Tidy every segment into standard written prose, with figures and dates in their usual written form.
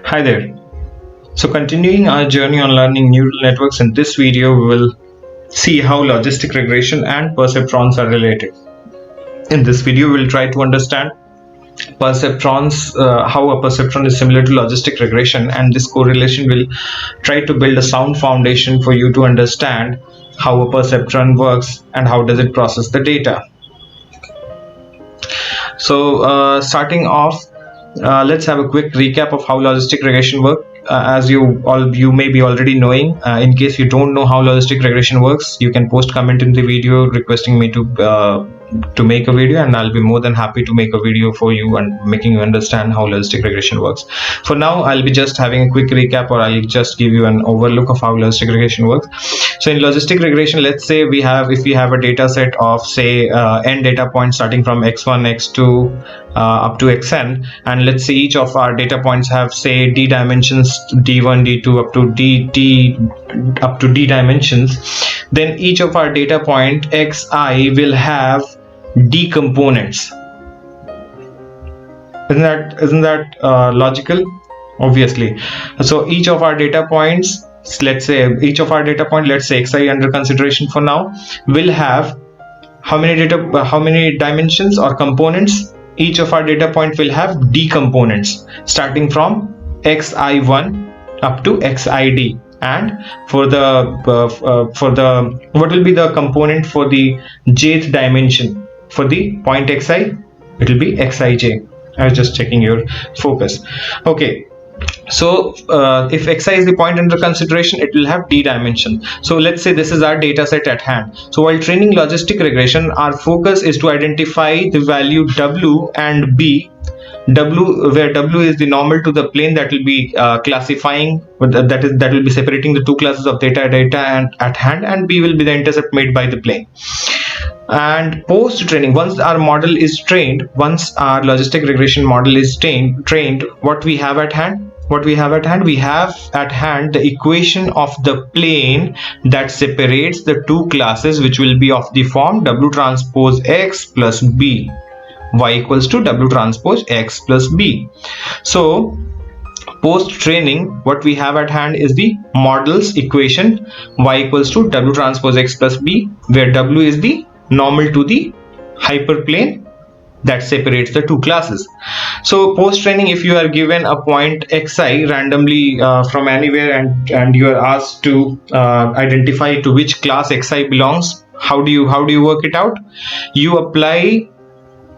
Hi there. So continuing our journey on learning neural networks, in this video we will see how logistic regression and perceptrons are related. In this video we will try to understand perceptrons, how a perceptron is similar to logistic regression, and this correlation will try to build a sound foundation for you to understand how a perceptron works and how does it process the data. So starting off, let's have a quick recap of how logistic regression works. As you may be already knowing, in case you don't know how logistic regression works, you can post comment in the video requesting me to make a video, and I'll be more than happy to make a video for you and making you understand how logistic regression works. For now, I'll be just having a quick recap, or I'll just give you an overlook of how logistic regression works. So in logistic regression, let's say if we have a data set of say n data points starting from x1, x2 up to xn, and let's say each of our data points have say d dimensions, d1, d2 up to d dimensions, then each of our data point xi will have d components. Isn't that logical? Obviously. So each of our data points, let's say xi under consideration for now, will have how many dimensions or components? Each of our data point will have d components starting from xi1 up to xid. And for the what will be the component for the jth dimension for the point xi? It will be xij. I was just checking your focus. Okay. So if xi is the point under consideration, it will have d dimension. So let's say this is our data set at hand. So while training logistic regression, our focus is to identify the value w and b. Where w is the normal to the plane that will be classifying, that will be separating the two classes of data and at hand, and b will be the intercept made by the plane. And post training, once our model is trained, once our logistic regression model is trained, what we have at hand? We have at hand the equation of the plane that separates the two classes, which will be of the form w transpose x plus b, y equals to w transpose x plus b. So post training, what we have at hand is the model's equation y equals to w transpose x plus b, where w is the normal to the hyperplane that separates the two classes. So post training, if you are given a point xi randomly from anywhere, and you are asked to identify to which class xi belongs, how do you work it out? You apply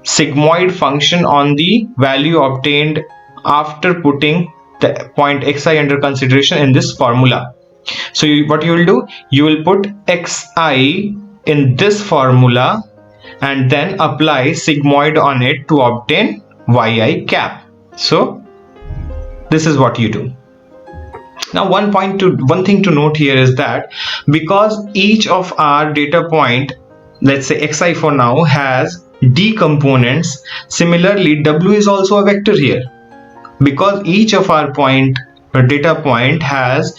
sigmoid function on the value obtained after putting the point xi under consideration in this formula. So what you will do, you will put xi in this formula and then apply sigmoid on it to obtain yi cap. So this is what you do. Now one thing to note here is that because each of our data point, let's say xi for now, has d components, similarly w is also a vector here. Because each of our data point has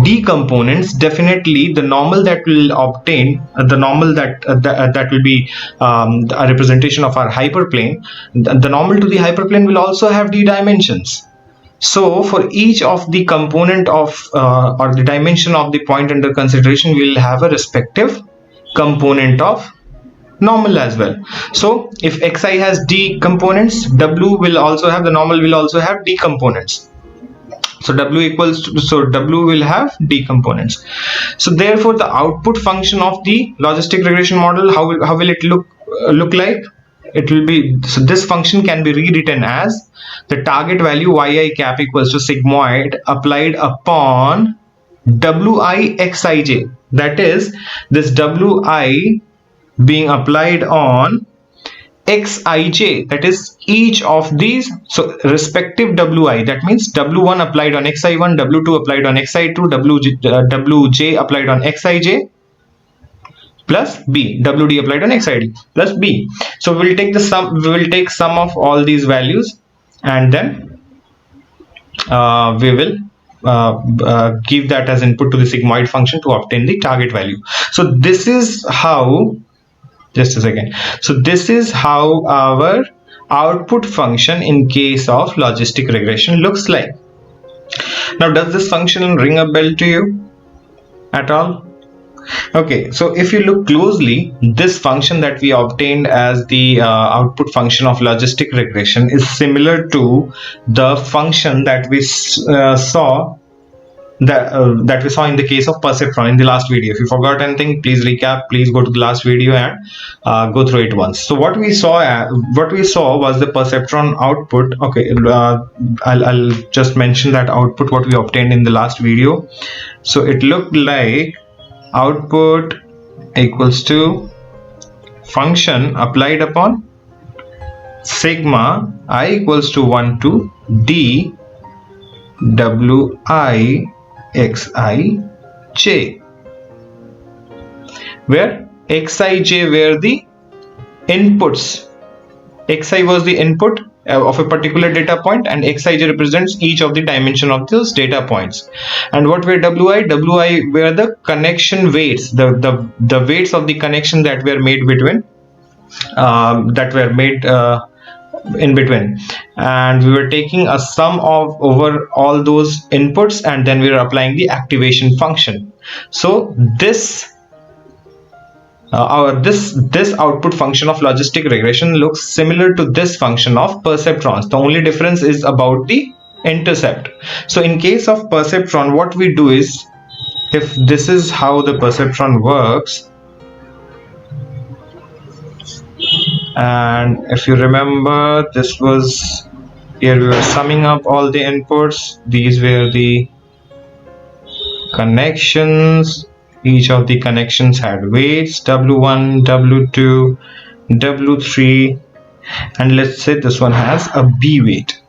d components, definitely the normal that will obtain, the normal that will be a representation of our hyperplane, the normal to the hyperplane will also have d dimensions. So for each of the component of or the dimension of the point under consideration, we will have a respective component of normal as well. So if xi has d components, w will also have, the normal will also have d components. So w will have d components. So therefore the output function of the logistic regression model, how will it look like? It will be, so this function can be rewritten as the target value yi cap equals to sigmoid applied upon wi xij. That is, this wi being applied on xij, that is each of these, so respective wi, that means w1 applied on xi1, w2 applied on xi2, wj applied on xij plus b, wd applied on xid plus b. So we will take sum of all these values, and then we will give that as input to the sigmoid function to obtain the target value. So this is how, just a second, so this is how our output function in case of logistic regression looks like. Now, does this function ring a bell to you at all? Okay, so if you look closely, this function that we obtained as the output function of logistic regression is similar to the function that we saw that we saw in the case of perceptron in the last video. If you forgot anything, please recap, please go to the last video and go through it once. So what we saw was the perceptron output. Okay, I'll just mention that output what we obtained in the last video. So it looked like output equals to function applied upon sigma I equals to 1 to d wi xij, where xij were the inputs. Xi was the input of a particular data point, and xij represents each of the dimension of those data points. And what were wi were the connection weights, the weights of the connection that were made between in between, and we were taking a sum of over all those inputs, and then we were applying the activation function. So this this output function of logistic regression looks similar to this function of perceptrons. The only difference is about the intercept. So in case of perceptron, what we do is, if this is how the perceptron works, and if you remember, this was here we were summing up all the inputs. These were the connections. Each of the connections had weights w1, w2, w3, and let's say this one has a b weight.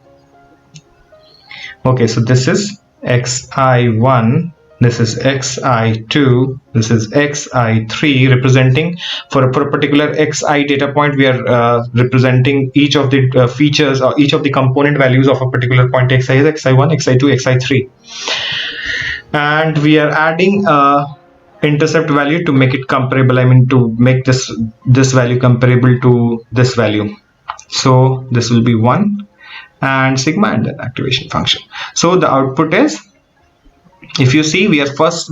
Okay, so this is xi1, this is xi2, this is xi3, representing for a particular xi data point. We are representing each of the features or each of the component values of a particular point. Xi is xi1, xi2, xi3, and we are adding a intercept value to make it comparable. I mean, to make this value comparable to this value. So this will be 1 and sigma and then activation function. So the output is, if you see, we first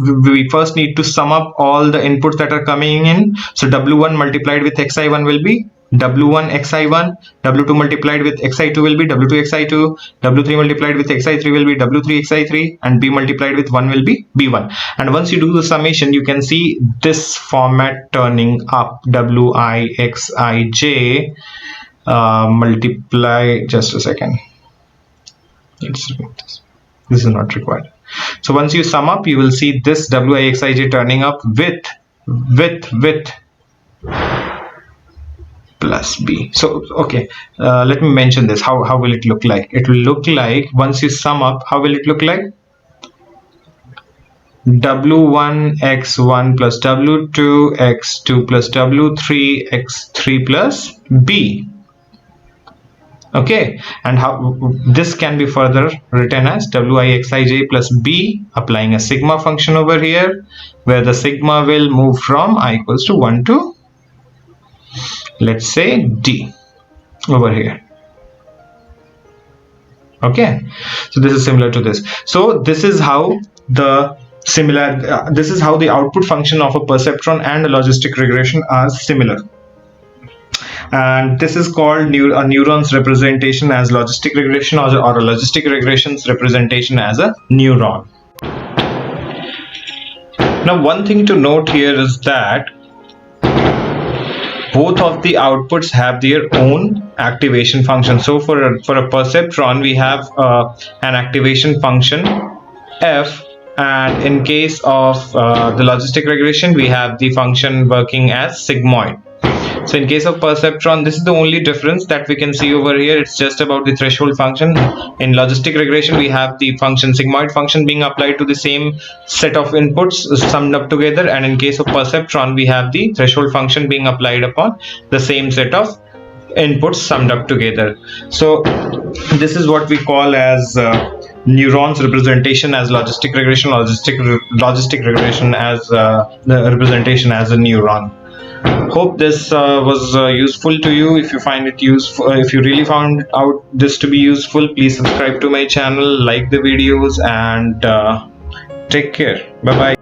need to sum up all the inputs that are coming in. So w1 multiplied with xi1 will be w1 xi1, w2 multiplied with xi2 will be w2 xi2, w3 multiplied with xi3 will be w3 xi3, and b multiplied with 1 will be b1. And once you do the summation, you can see this format turning up: wi xij multiply, just a second, let's remove this, this is not required. So once you sum up, you will see this wi xij turning up with plus b. So okay, let me mention this. How will it look like? It will look like, once you sum up, how will it look like? w1 x1 plus w2 x2 plus w3 x3 plus b. Okay, and how this can be further written as wi xij plus b, applying a sigma function over here, where the sigma will move from I equals to 1 to, let's say, d over here. Okay, so this is similar to this. So this is how the this is how the output function of a perceptron and a logistic regression are similar. And this is called a neuron's representation as logistic regression, or a logistic regression's representation as a neuron. Now, one thing to note here is that both of the outputs have their own activation function. So for a perceptron, we have an activation function f, and in case of the logistic regression, we have the function working as sigmoid. So in case of perceptron, this is the only difference that we can see over here. It's just about the threshold function. In logistic regression, we have the function sigmoid function being applied to the same set of inputs summed up together, and in case of perceptron, we have the threshold function being applied upon the same set of inputs summed up together. So this is what we call as neurons representation as logistic regression, logistic regression as the representation as a neuron. Hope this was useful to you. If you find it useful, if you really found out this to be useful, please subscribe to my channel, like the videos, and take care. Bye bye.